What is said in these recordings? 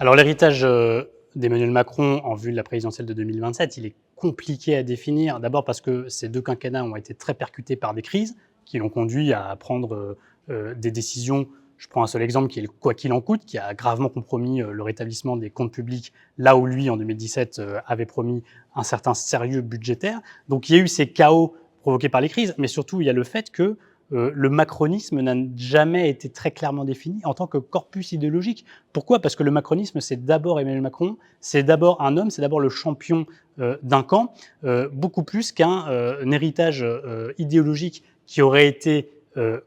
Alors l'héritage d'Emmanuel Macron en vue de la présidentielle de 2027, il est compliqué à définir. D'abord parce que ces deux quinquennats ont été très percutés par des crises qui l'ont conduit à prendre des décisions. Je prends un seul exemple qui est le quoi qu'il en coûte, qui a gravement compromis le rétablissement des comptes publics, là où lui, en 2017, avait promis un certain sérieux budgétaire. Donc il y a eu ces chaos provoqués par les crises, mais surtout il y a le fait que le macronisme n'a jamais été très clairement défini en tant que corpus idéologique. Pourquoi ? Parce que le macronisme, c'est d'abord Emmanuel Macron, c'est d'abord un homme, c'est d'abord le champion d'un camp, beaucoup plus qu'un héritage idéologique qui aurait été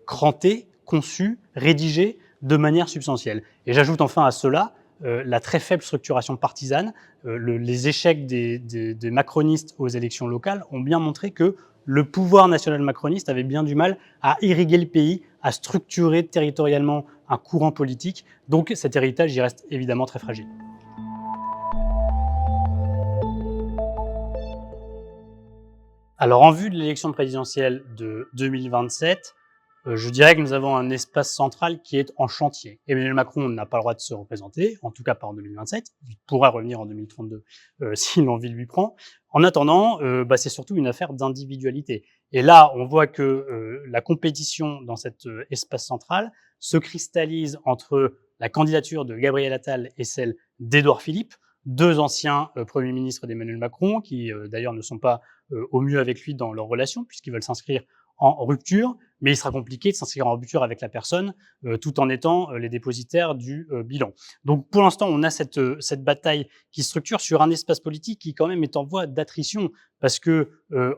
cranté, conçu, rédigé de manière substantielle. Et j'ajoute enfin à cela la très faible structuration partisane. Les échecs des macronistes aux élections locales ont bien montré que le pouvoir national macroniste avait bien du mal à irriguer le pays, à structurer territorialement un courant politique. Donc cet héritage y reste évidemment très fragile. Alors en vue de l'élection présidentielle de 2027, je dirais que nous avons un espace central qui est en chantier. Emmanuel Macron n'a pas le droit de se représenter, en tout cas pas en 2027. Il pourra revenir en 2032 si l'envie lui prend. En attendant, c'est surtout une affaire d'individualité. Et là, on voit que la compétition dans cet espace central se cristallise entre la candidature de Gabriel Attal et celle d'Édouard Philippe, deux anciens premiers ministres d'Emmanuel Macron, qui d'ailleurs ne sont pas au mieux avec lui dans leur relation, puisqu'ils veulent s'inscrire en rupture, mais il sera compliqué de s'inscrire en rupture avec la personne tout en étant les dépositaires du bilan. Donc pour l'instant, on a cette bataille qui se structure sur un espace politique qui quand même est en voie d'attrition, parce que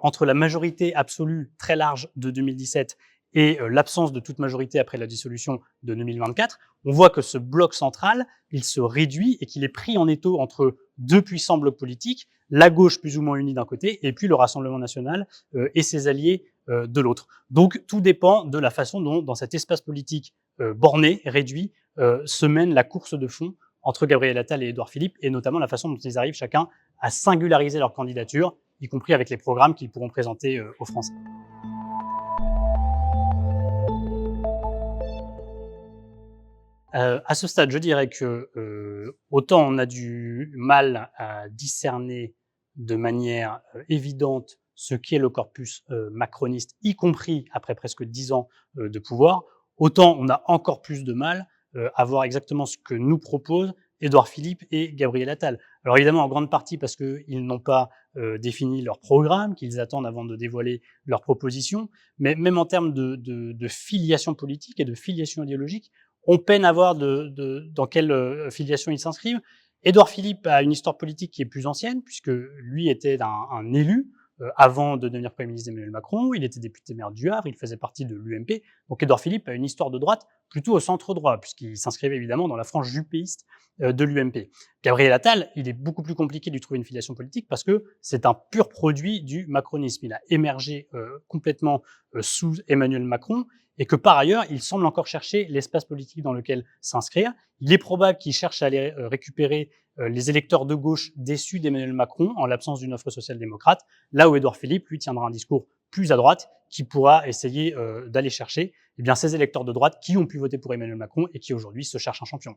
entre la majorité absolue très large de 2017 et l'absence de toute majorité après la dissolution de 2024, on voit que ce bloc central, il se réduit et qu'il est pris en étau entre deux puissants blocs politiques, la gauche plus ou moins unie d'un côté, et puis le Rassemblement national et ses alliés de l'autre. Donc tout dépend de la façon dont, dans cet espace politique borné, réduit, se mène la course de fond entre Gabriel Attal et Édouard Philippe, et notamment la façon dont ils arrivent chacun à singulariser leur candidature, y compris avec les programmes qu'ils pourront présenter aux Français. À ce stade, je dirais que autant on a du mal à discerner de manière évidente ce qu'est le corpus macroniste, y compris après presque 10 ans de pouvoir, autant on a encore plus de mal à voir exactement ce que nous proposent Édouard Philippe et Gabriel Attal. Alors évidemment, en grande partie parce qu'ils n'ont pas défini leur programme, qu'ils attendent avant de dévoiler leurs propositions, mais même en termes de filiation politique et de filiation idéologique, on peine à voir dans quelle filiation ils s'inscrivent. Édouard Philippe a une histoire politique qui est plus ancienne, puisque lui était un élu avant de devenir Premier ministre d'Emmanuel Macron. Il était député maire du Havre, il faisait partie de l'UMP. Donc Édouard Philippe a une histoire de droite plutôt au centre droit, puisqu'il s'inscrivait évidemment dans la frange juppéiste de l'UMP. Gabriel Attal, il est beaucoup plus compliqué de lui trouver une filiation politique parce que c'est un pur produit du macronisme. Il a émergé complètement sous Emmanuel Macron, et que par ailleurs, il semble encore chercher l'espace politique dans lequel s'inscrire. Il est probable qu'il cherche à aller récupérer les électeurs de gauche déçus d'Emmanuel Macron en l'absence d'une offre social-démocrate, là où Édouard Philippe, lui, tiendra un discours plus à droite qui pourra essayer d'aller chercher ces électeurs de droite qui ont pu voter pour Emmanuel Macron et qui aujourd'hui se cherchent un champion.